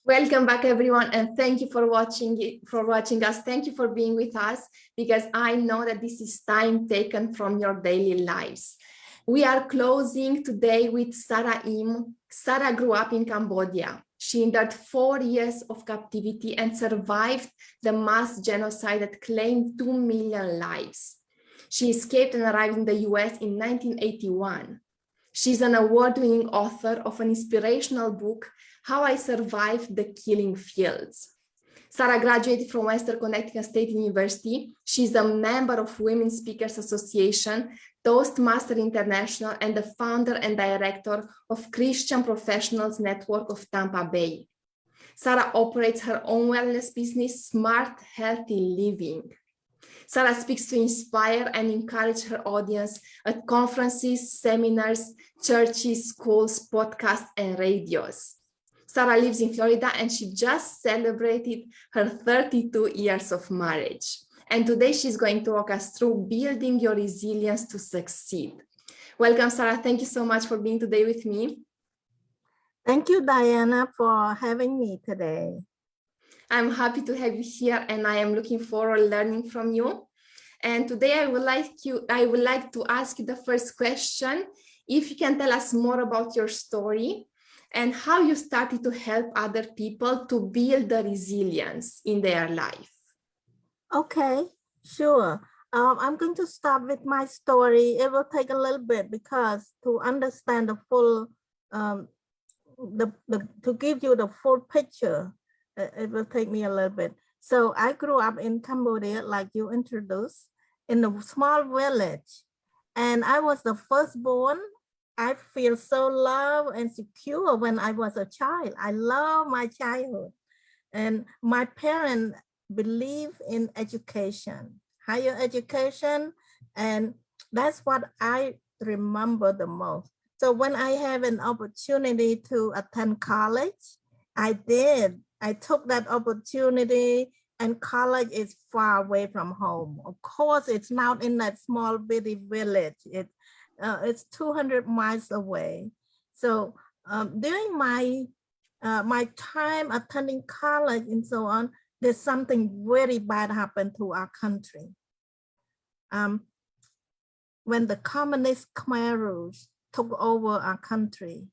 Welcome back, everyone, and thank you for watching us. Thank you for being with us, because I know that this is time taken from your daily lives. We are closing today with Sara Im. Sara grew up in Cambodia. She endured 4 years of captivity and survived the mass genocide that claimed 2 million lives. She escaped and arrived in the US in 1981. She's an award-winning author of an inspirational book, How I Survived the Killing Fields. Sara graduated from Western Connecticut State University. She's a member of Women Speakers Association, Toastmaster International, and the founder and director of Christian Professionals Network of Tampa Bay. Sara operates her own wellness business, Smart Healthy Living. Sara speaks to inspire and encourage her audience at conferences, seminars, churches, schools, podcasts, and radios. Sara lives in Florida, and she just celebrated her 32 years of marriage. And today she's going to walk us through building your resilience to succeed. Welcome, Sara. Thank you so much for being today with me. Thank you, Diana, for having me today. I'm happy to have you here, and I am looking forward to learning from you. And today I would like to ask you the first question. If you can tell us more about your story and how you started to help other people to build the resilience in their life. Okay, sure. I'm going to start with my story. It will take a little bit because to understand the full, to give you the full picture, it will take me a little bit. So I grew up in Cambodia, like you introduced, in a small village. And I was the firstborn. I feel so loved and secure when I was a child. I love my childhood. And my parents believe in education, higher education. And that's what I remember the most. So when I have an opportunity to attend college, I did. I took that opportunity, and college is far away from home. Of course, it's not in that small bitty village. It's 200 miles away. So during my time attending college and so on, there's something very bad happened to our country. When the communist Khmer Rouge took over our country,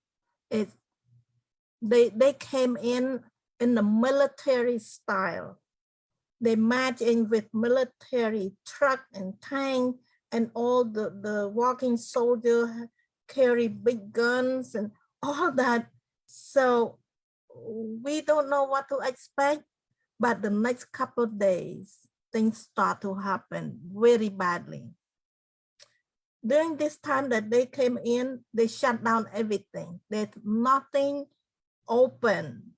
they came in the military style. They march in with military truck and tank, and all the walking soldiers carry big guns and all that. So we don't know what to expect, but the next couple of days, things start to happen very badly. During this time that they came in, they shut down everything. There's nothing open.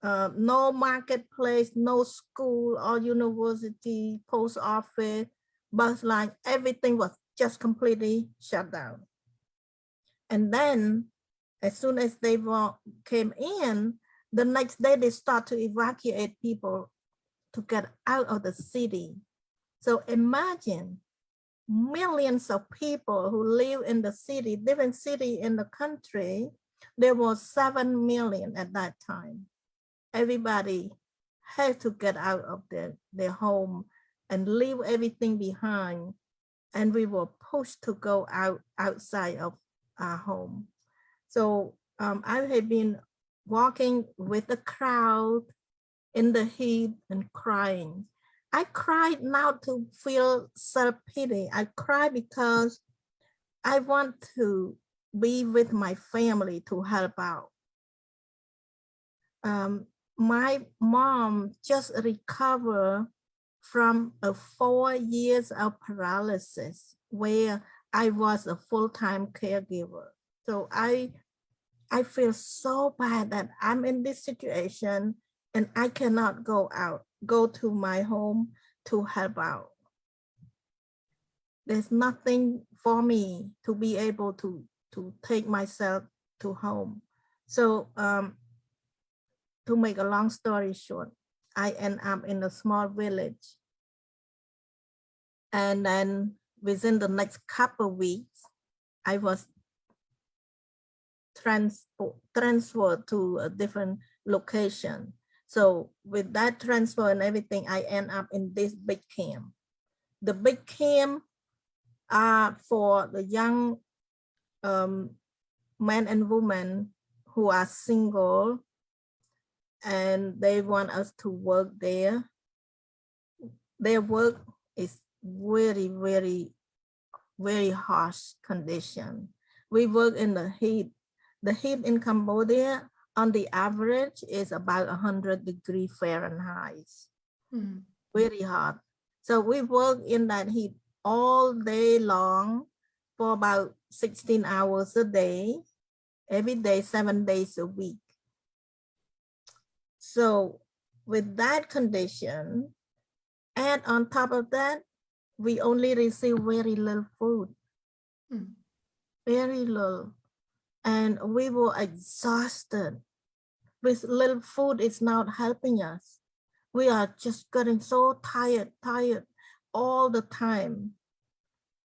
No marketplace, no school or university, post office, bus line, everything was just completely shut down. And then as soon as they came in, the next day they start to evacuate people to get out of the city. So imagine millions of people who live in the city, different city in the country. There was 7 million at that time. Everybody had to get out of their home and leave everything behind. And we were pushed to go outside of our home. So I had been walking with the crowd in the heat and crying. I cried not to feel self-pity. I cried because I want to be with my family to help out. My mom just recovered from 4 years of paralysis where I was a full-time caregiver. So I feel so bad that I'm in this situation and I cannot go to my home to help out. There's nothing for me to be able to take myself to home. So to make a long story short, I end up in a small village. And then within the next couple of weeks, I was transferred to a different location. So with that transfer and everything, I end up in this big camp. The big camp are for the young men and women who are single, and they want us to work there. Their work is very, very, very harsh condition. We work in the heat. The heat in Cambodia on the average is about 100 degrees Fahrenheit. Very hot. So we work in that heat all day long for about 16 hours a day, every day, 7 days a week. So with that condition, and on top of that, we only receive very little food, very little. And we were exhausted. With little food, it's not helping us. We are just getting so tired all the time.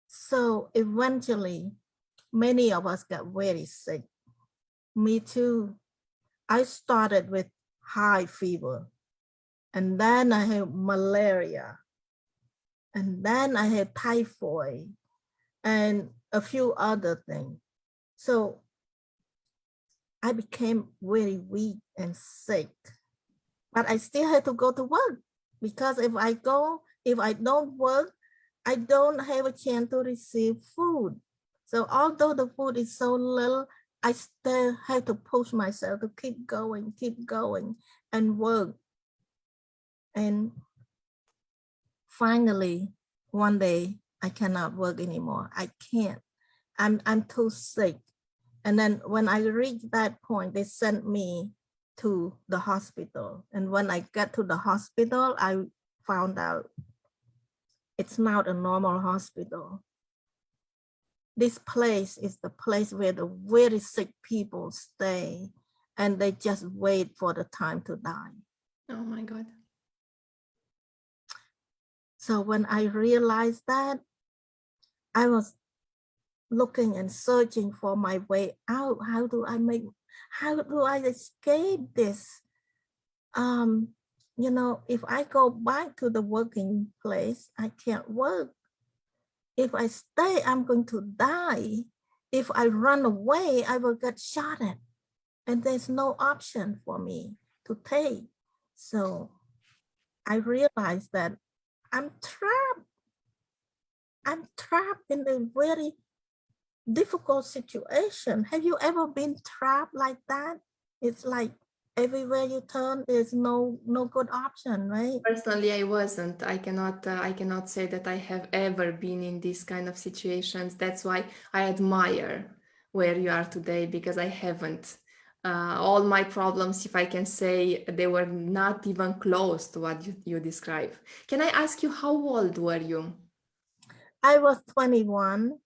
So eventually, many of us got very sick. Me too. I started with high fever, and then I had malaria, and then I had typhoid, and a few other things. So I became very weak and sick, but I still had to go to work, because if I don't work, I don't have a chance to receive food. So although the food is so little, I still have to push myself to keep going and work. And finally, one day, I cannot work anymore. I can't. I'm too sick. And then when I reached that point, they sent me to the hospital. And when I got to the hospital, I found out it's not a normal hospital. This place is the place where the very sick people stay, and they just wait for the time to die. Oh my God. So when I realized that, I was looking and searching for my way out. How do I escape this? You know, if I go back to the working place, I can't work. If I stay, I'm going to die. If I run away, I will get shot at. And there's no option for me to take. So I realized that I'm trapped. I'm trapped in a very difficult situation. Have you ever been trapped like that? It's like everywhere you turn, there's no good option, right? Personally, I wasn't. I cannot say that I have ever been in these kind of situations. That's why I admire where you are today, because I haven't. All my problems, if I can say, they were not even close to what you describe. Can I ask you, how old were you? I was 21.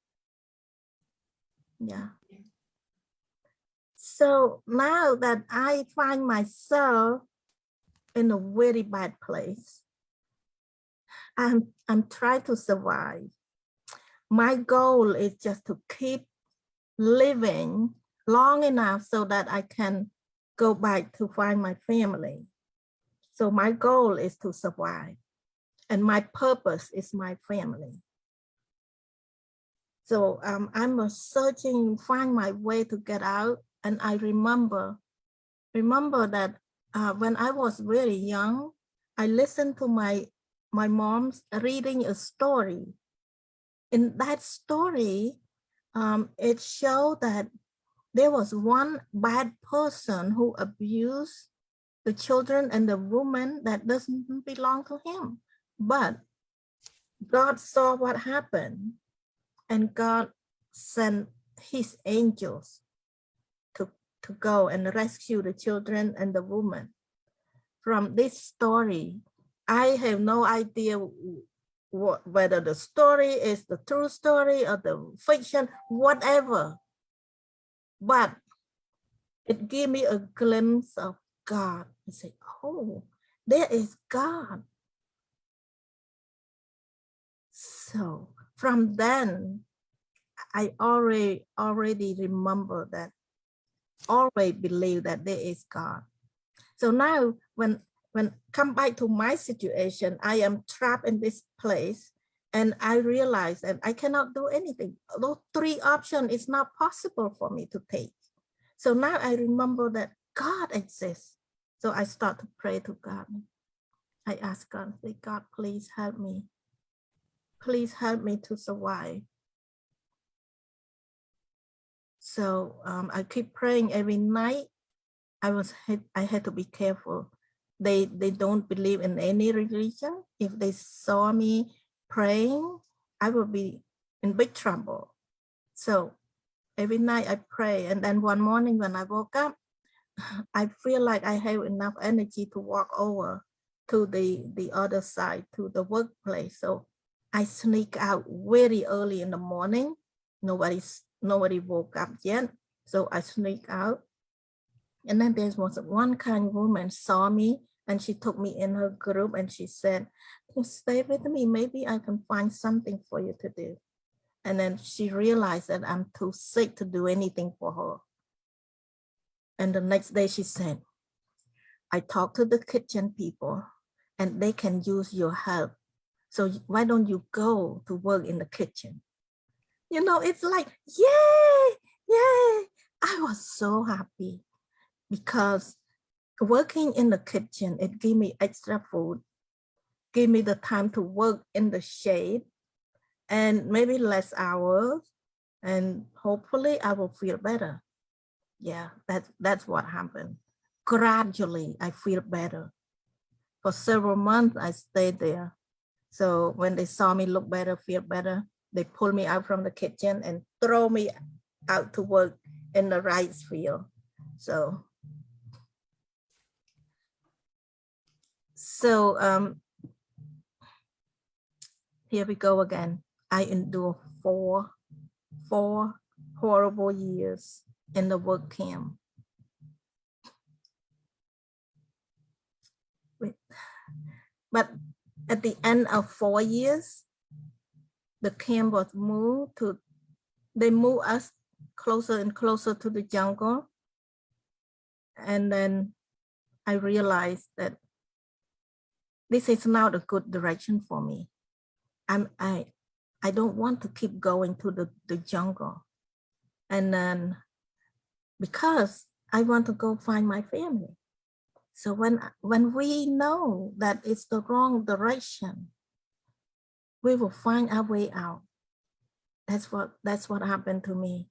Yeah. So now that I find myself in a very bad place, I'm trying to survive. My goal is just to keep living long enough so that I can go back to find my family. So my goal is to survive, and my purpose is my family. So I'm searching, find my way to get out. And I remember that when I was very young, I listened to my mom's reading a story. In that story, it showed that there was one bad person who abused the children and the woman that doesn't belong to him. But God saw what happened, and God sent his angels to go and rescue the children and the woman. From this story, I have no idea whether the story is the true story or the fiction, whatever. But it gave me a glimpse of God. I said, oh, there is God. So from then, I already remember that, always believe that there is God. So now when come back to my situation, I am trapped in this place, and I realize that I cannot do anything. Those three options is not possible for me to take. So now I remember that God exists. So I start to pray to God. I ask God, say, God, please help me. Please help me to survive. So I keep praying every night. I had to be careful. They don't believe in any religion. If they saw me praying, I would be in big trouble. So every night I pray. And then one morning when I woke up, I feel like I have enough energy to walk over to the other side, to the workplace. So I sneak out very early in the morning. Nobody woke up yet. So I sneak out. And then there was one kind woman saw me, and she took me in her group, and she said, stay with me. Maybe I can find something for you to do. And then she realized that I'm too sick to do anything for her. And the next day she said, I talked to the kitchen people and they can use your help. So why don't you go to work in the kitchen? You know, it's like, yay, yay. I was so happy because working in the kitchen, it gave me extra food, gave me the time to work in the shade and maybe less hours. And hopefully I will feel better. Yeah, that's what happened. Gradually, I feel better. For several months, I stayed there. So when they saw me look better, feel better, they pulled me out from the kitchen and throw me out to work in the rice field. So here we go again. I endure four horrible years in the work camp. But at the end of 4 years, the camp was moved to, they moved us closer and closer to the jungle. And then I realized that this is not a good direction for me. I don't want to keep going to the jungle. And then because I want to go find my family. So when we know that it's the wrong direction, we will find our way out. That's what happened to me.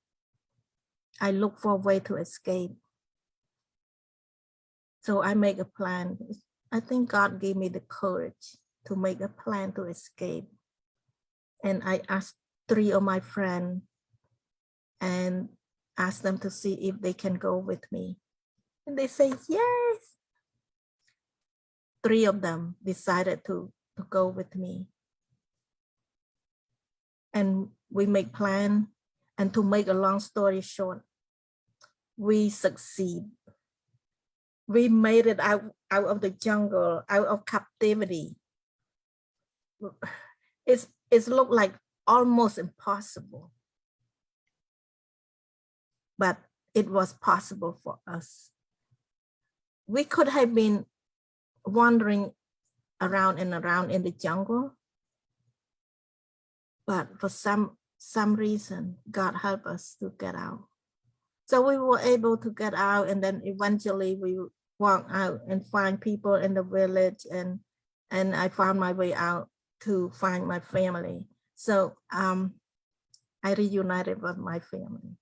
I look for a way to escape. So I make a plan. I think God gave me the courage to make a plan to escape. And I asked 3 of my friends and asked them to see if they can go with me. And they say, yes. 3 of them decided to go with me. And we make plan. And to make a long story short, we succeed. We made it out of the jungle, out of captivity. It's looked like almost impossible. But it was possible for us. We could have been wandering around and around in the jungle. But for some reason, God helped us to get out. So we were able to get out, and then eventually we walked out and find people in the village, and I found my way out to find my family. So I reunited with my family.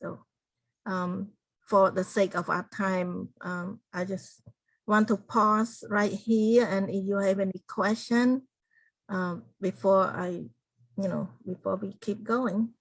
So for the sake of our time, I just want to pause right here, and if you have any question before we keep going.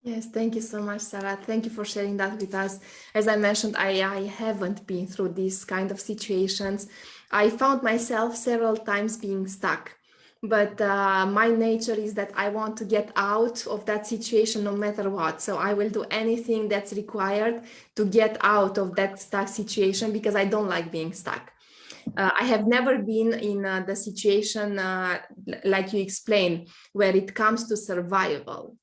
Yes, thank you so much, Sara. Thank you for sharing that with us. As I mentioned, I haven't been through these kind of situations. I found myself several times being stuck, but my nature is that I want to get out of that situation no matter what. So I will do anything that's required to get out of that stuck situation because I don't like being stuck. I have never been in the situation like you explained, where it comes to survival.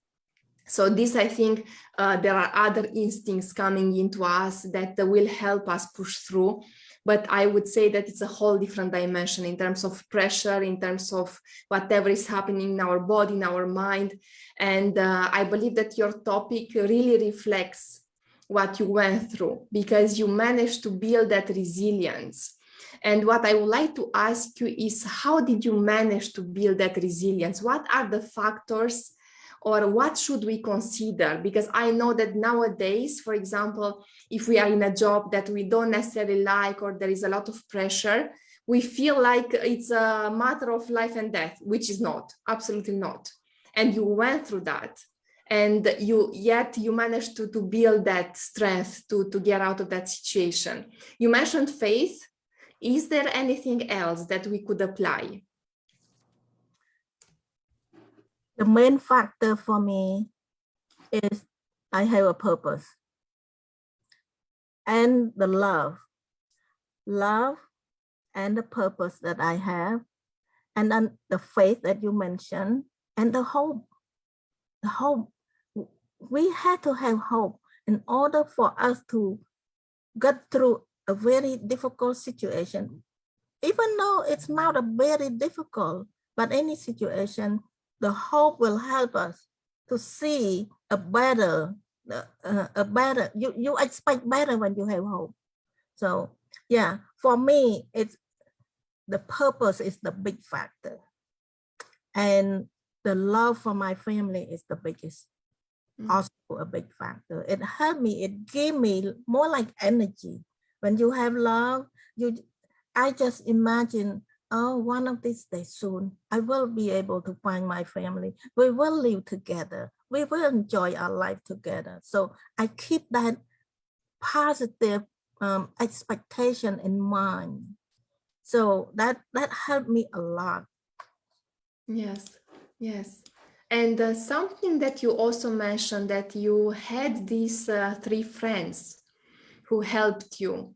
So this, I think, there are other instincts coming into us that will help us push through. But I would say that it's a whole different dimension in terms of pressure, in terms of whatever is happening in our body, in our mind. And I believe that your topic really reflects what you went through, because you managed to build that resilience. And what I would like to ask you is, how did you manage to build that resilience? What are the factors, or what should we consider? Because I know that nowadays, for example, if we are in a job that we don't necessarily like, or there is a lot of pressure, we feel like it's a matter of life and death, which is not, absolutely not. And you went through that. And yet you managed to build that strength to get out of that situation. You mentioned faith. Is there anything else that we could apply? The main factor for me is I have a purpose and the love and the purpose that I have, and then the faith that you mentioned, and the hope. We had to have hope in order for us to get through a very difficult situation. Even though it's not a very difficult, but any situation, the hope will help us to see a better, you expect better when you have hope. So yeah, for me, it's the purpose is the big factor. And the love for my family is the biggest, also a big factor. It helped me, it gave me more like energy. When you have love, I just imagine, oh, one of these days soon, I will be able to find my family. We will live together. We will enjoy our life together. So I keep that positive expectation in mind. So that helped me a lot. Yes, yes. And something that you also mentioned, that you had these 3 friends who helped you.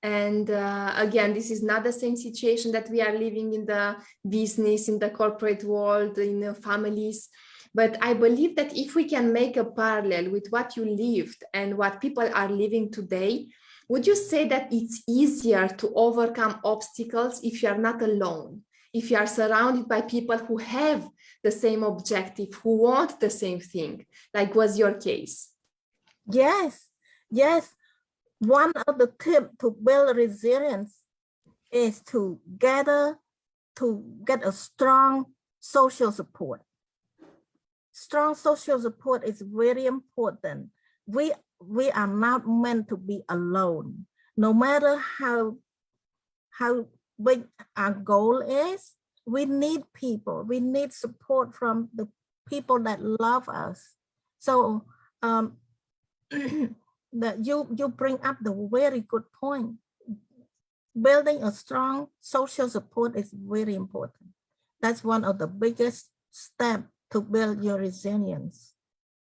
And again, this is not the same situation that we are living in the business, in the corporate world, in the families. But I believe that if we can make a parallel with what you lived and what people are living today, would you say that it's easier to overcome obstacles if you are not alone? If you are surrounded by people who have the same objective, who want the same thing, like was your case? Yes, yes. One of the tips to build resilience is to get a strong social support. Strong social support is very important. We are not meant to be alone. No matter how big our goal is, we need people. We need support from the people that love us. So that you bring up the very good point. Building a strong social support is very important. That's one of the biggest steps to build your resilience.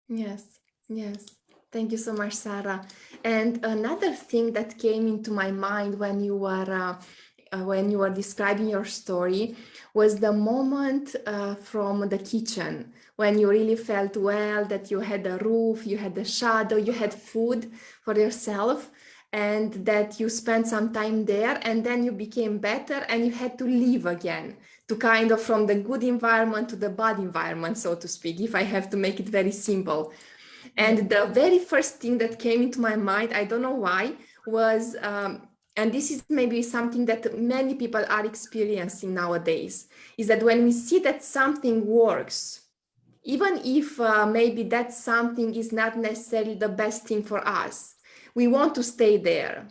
Yes, yes. Thank you so much, Sara. And another thing that came into my mind when you were describing your story was the moment from the kitchen, when you really felt well, that you had a roof, you had a shadow, you had food for yourself, and that you spent some time there, and then you became better and you had to leave again, to kind of from the good environment to the bad environment, so to speak, if I have to make it very simple. And the very first thing that came into my mind, I don't know why, was, and this is maybe something that many people are experiencing nowadays, is that when we see that something works, even if maybe that something is not necessarily the best thing for us, we want to stay there.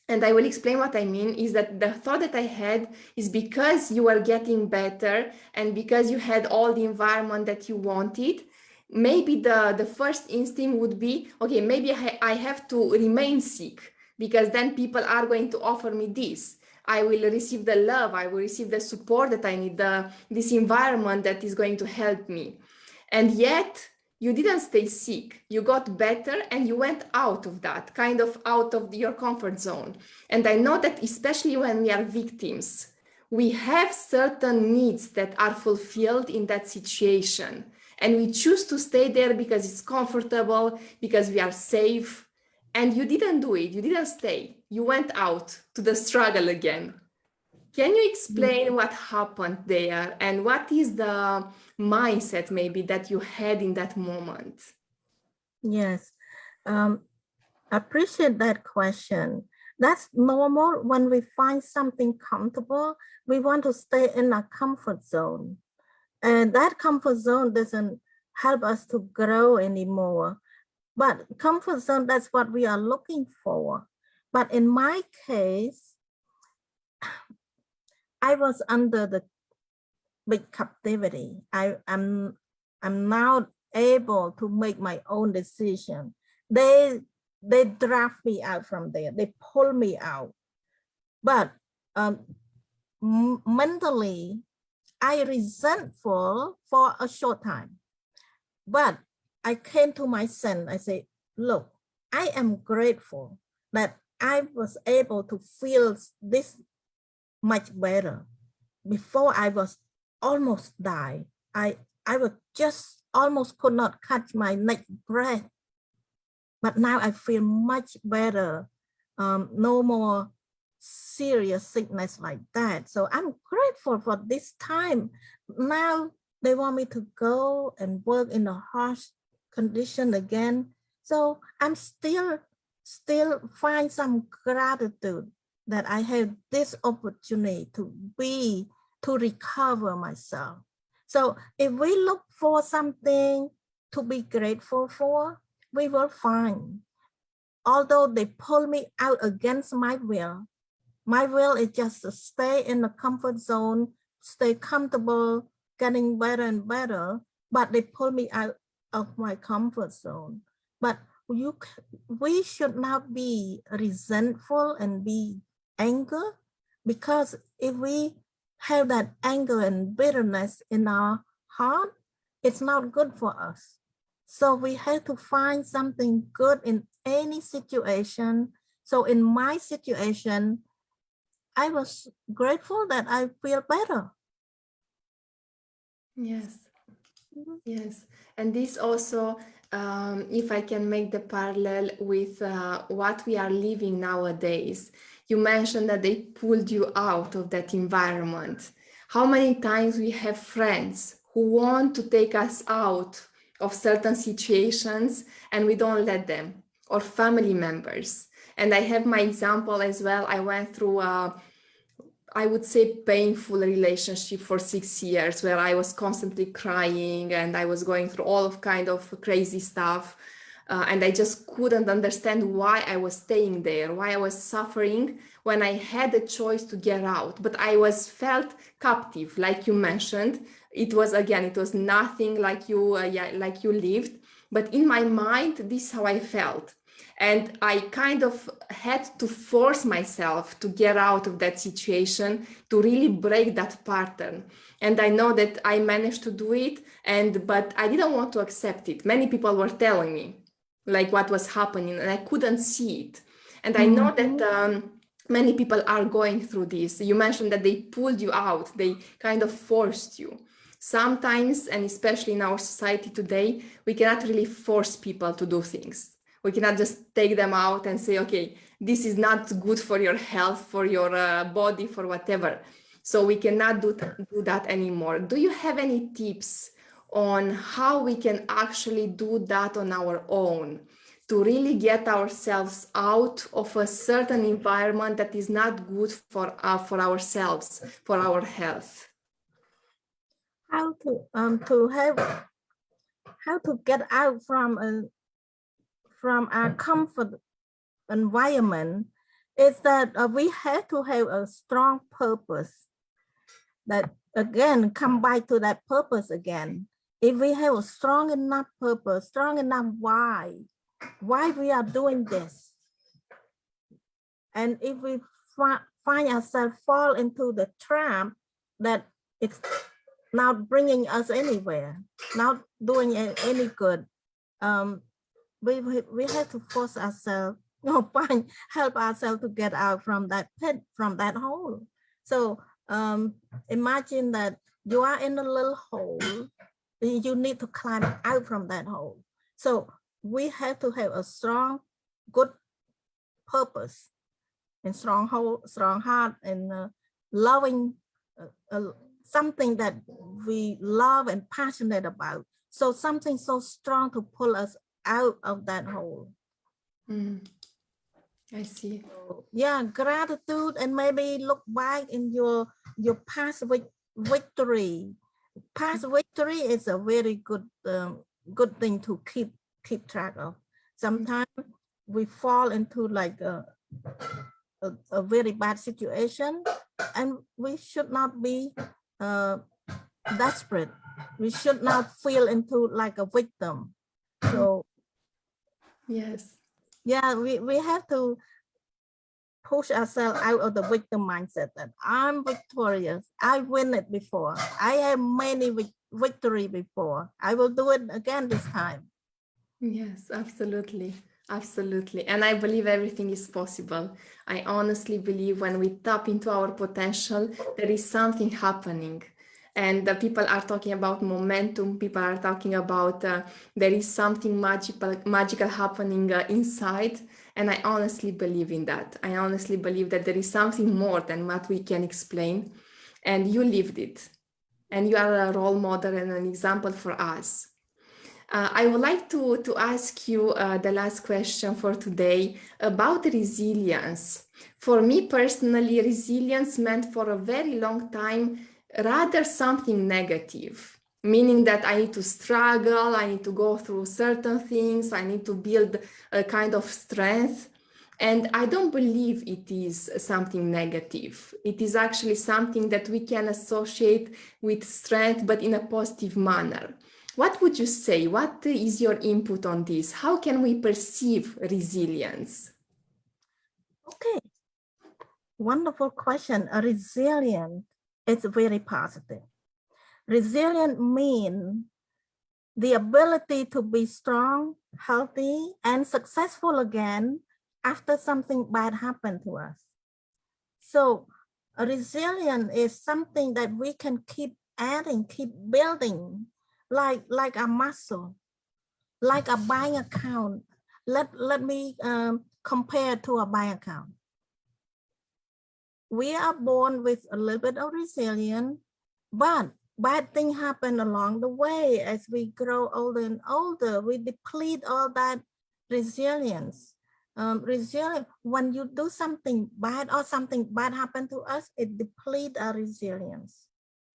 And I will explain what I mean is that the thought that I had is because you are getting better and because you had all the environment that you wanted, maybe the first instinct would be, okay, maybe I have to remain sick because then people are going to offer me this. I will receive the love, I will receive the support that I need, this environment that is going to help me. And yet, you didn't stay sick, you got better and you went out of that, kind of out of your comfort zone. And I know that especially when we are victims, we have certain needs that are fulfilled in that situation. And we choose to stay there because it's comfortable, because we are safe. And you didn't do it. You didn't stay. You went out to the struggle again. Can you explain what happened there and what is the mindset maybe that you had in that moment? Yes, I appreciate that question. That's normal. When we find something comfortable, we want to stay in a comfort zone. And that comfort zone doesn't help us to grow anymore. But comfort zone, that's what we are looking for. But in my case, I was under the big captivity. I'm now able to make my own decision. They draft me out from there. They pull me out. But mentally, I resentful for a short time. But I came to my son. I say, look, I am grateful that I was able to feel this much better. Before I was almost die. I was just almost could not catch my next breath. But now I feel much better. No more serious sickness like that. So I'm grateful for this time. Now they want me to go and work in a harsh condition again. So I'm still find some gratitude that I have this opportunity to recover myself. So if we look for something to be grateful for, we will find. Although they pull me out against my will is just to stay in the comfort zone, stay comfortable, getting better and better, but they pull me out of my comfort zone. But we should not be resentful and be angry, because if we have that anger and bitterness in our heart, it's not good for us. So we have to find something good in any situation. So in my situation, I was grateful that I feel better. Yes. Yes, and this also, if I can make the parallel with what we are living nowadays, you mentioned that they pulled you out of that environment. How many times we have friends who want to take us out of certain situations and we don't let them, or family members. And I have my example as well. I went through I would say painful relationship for 6 years where I was constantly crying and I was going through all of kind of crazy stuff. And I just couldn't understand why I was staying there, why I was suffering when I had a choice to get out. But I was felt captive, like you mentioned. It was nothing like like you lived. But in my mind, this is how I felt. And I kind of had to force myself to get out of that situation, to really break that pattern. And I know that I managed to do it, but I didn't want to accept it. Many people were telling me like what was happening and I couldn't see it. And I know that many people are going through this. You mentioned that they pulled you out, they kind of forced you. Sometimes, and especially in our society today, we cannot really force people to do things. We cannot just take them out and say, okay, this is not good for your health, for your body, for whatever. So we cannot do that anymore. Do you have any tips on how we can actually do that on our own to really get ourselves out of a certain environment that is not good for ourselves, for our health? How to get out from our comfort environment is that we have to have a strong purpose. That again, come back to that purpose again. If we have a strong enough purpose, strong enough why we are doing this, and if we find ourselves fall into the trap that it's not bringing us anywhere, not doing any good, we have to force ourselves, help ourselves to get out from that pit, from that hole. So imagine that you are in a little hole you need to climb out from that hole. So we have to have a strong, good purpose and strong heart, and loving something that we love and passionate about. So something so strong to pull us out of that hole. I see. So, yeah, gratitude, and maybe look back in your past victory. Past victory is a very good thing to keep track of. Sometimes we fall into like a very bad situation, and we should not be desperate. We should not feel into like a victim. So yes, yeah, we have to push ourselves out of the victim mindset that I'm victorious. I win it before. I have many victory before. I will do it again this time. yes, absolutely. Absolutely. And I believe everything is possible. I honestly believe when we tap into our potential, there is something happening. And people are talking about momentum. People are talking about there is something magical happening inside. And I honestly believe in that. I honestly believe that there is something more than what we can explain. And you lived it. And you are a role model and an example for us. I would like to ask you the last question for today about resilience. For me personally, resilience meant for a very long time rather something negative, meaning that I need to struggle, I need to go through certain things, I need to build a kind of strength. And I don't believe it is something negative. It is actually something that we can associate with strength, but in a positive manner. What would you say? What is your input on this? How can we perceive resilience? Okay, wonderful question. A resilient is very positive. Resilient means the ability to be strong, healthy, and successful again after something bad happened to us. So a resilient is something that we can keep adding, keep building, like a muscle, like a bank account. Let me compare to a bank account. We are born with a little bit of resilience, but bad things happen along the way. As we grow older and older, we deplete all that resilience. Resilient, when you do something bad or something bad happen to us, it depletes our resilience.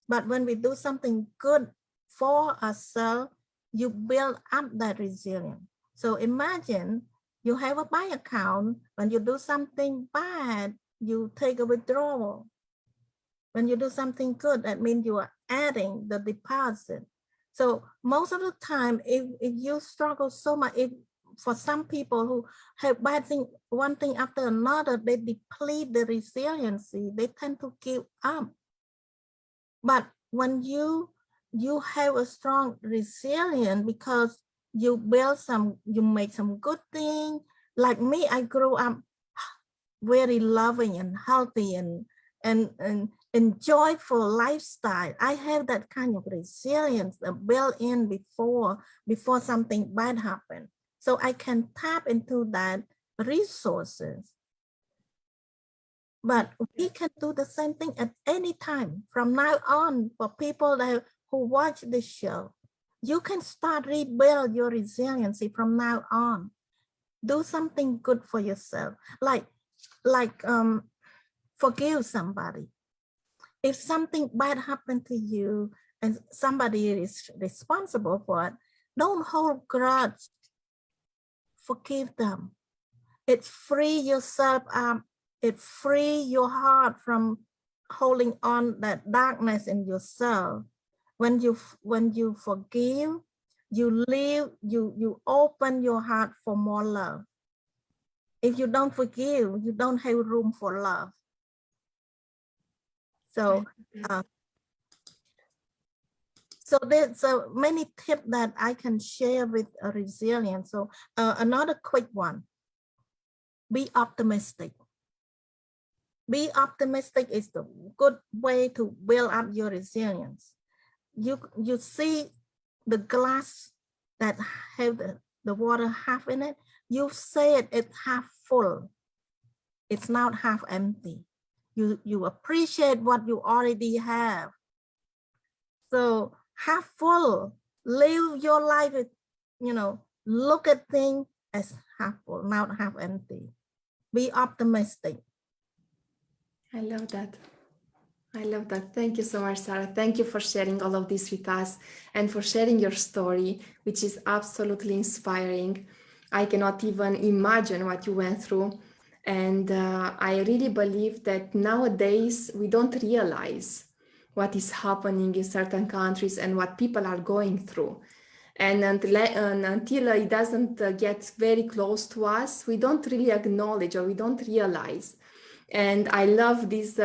But when we do something good for ourselves, you build up that resilience. So imagine you have a bank account. When you do something bad, you take a withdrawal. When you do something good, that means you are adding the deposit. So most of the time, if you struggle so much, if for some people who have bad thing, one thing after another, they deplete the resiliency, they tend to give up. But when you have a strong resilience because you build some, you make some good thing. Like me, I grew up very loving and healthy and joyful lifestyle. I have that kind of resilience built in before something bad happened. So I can tap into that resources. But we can do the same thing at any time from now on. For people who watch this show, you can start rebuild your resiliency from now on. Do something good for yourself, like forgive somebody. If something bad happened to you and somebody is responsible for it, don't hold grudge. Forgive them. It free yourself up. It free your heart from holding on that darkness in yourself. When you forgive, you open your heart for more love. If you don't forgive, you don't have room for love. So so there's many tips that I can share with resilience. So another quick one, be optimistic. Be optimistic is the good way to build up your resilience. You see the glass that have the water half in it, you say it's half full. It's not half empty. You appreciate what you already have. So half full, live your life, look at things as half full, not half empty. Be optimistic. I love that. I love that. Thank you so much, Sara. Thank you for sharing all of this with us and for sharing your story, which is absolutely inspiring. I cannot even imagine what you went through. And I really believe that nowadays we don't realize what is happening in certain countries and what people are going through. And until it doesn't get very close to us, we don't really acknowledge or we don't realize. And I love this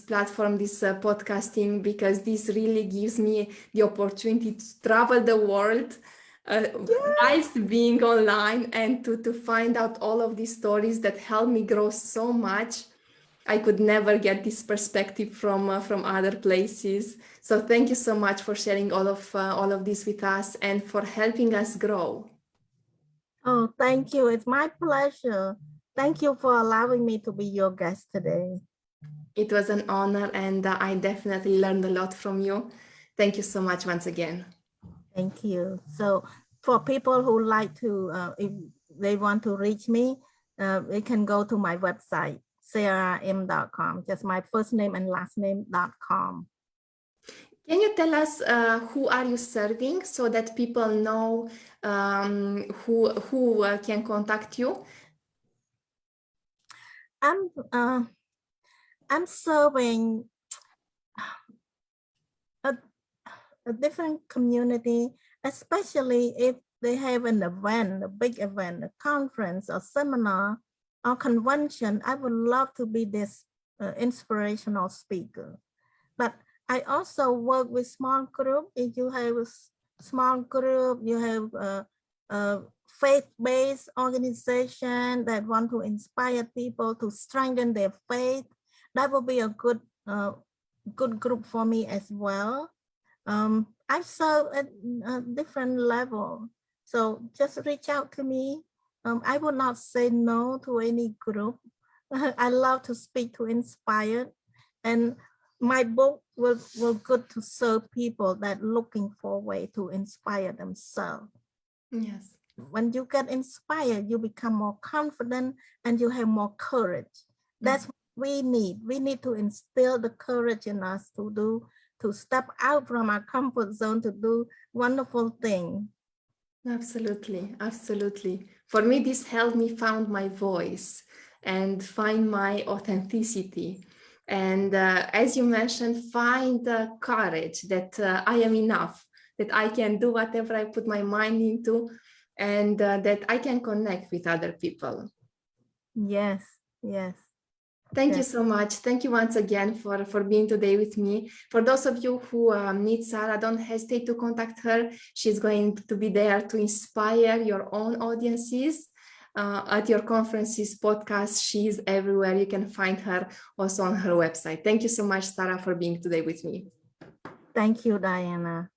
platform, this podcasting, because this really gives me the opportunity to travel the world, whilst being online, and to find out all of these stories that help me grow so much. I could never get this perspective from other places. So thank you so much for sharing all of this with us and for helping us grow. Oh, thank you. It's my pleasure. Thank you for allowing me to be your guest today. It was an honor, and I definitely learned a lot from you. Thank you so much once again. Thank you. So for people who like to, if they want to reach me, they can go to my website, saram.com, just my first name and last name.com. Can you tell us who are you serving so that people know who can contact you? I'm serving a different community, especially if they have an event, a big event, a conference or seminar or convention. I would love to be this inspirational speaker. But I also work with small group. If you have a small group, you have a faith-based organization that want to inspire people to strengthen their faith, that will be a good group for me as well. I serve at a different level. So just reach out to me. I will not say no to any group. I love to speak to inspire. And my book will good to serve people that looking for a way to inspire themselves. Yes. When you get inspired, you become more confident and you have more courage. That's what we need. We need to instill the courage in us to step out from our comfort zone to do wonderful things. Absolutely, absolutely. For me, this helped me find my voice and find my authenticity. And as you mentioned, find the courage that I am enough, that I can do whatever I put my mind into, and that I can connect with other people. Yes, yes. Thank you so much. Thank you once again for being today with me. For those of you who meet Sara, don't hesitate to contact her. She's going to be there to inspire your own audiences at your conferences, podcasts. She's everywhere. You can find her also on her website. Thank you so much, Sara, for being today with me. Thank you, Diana.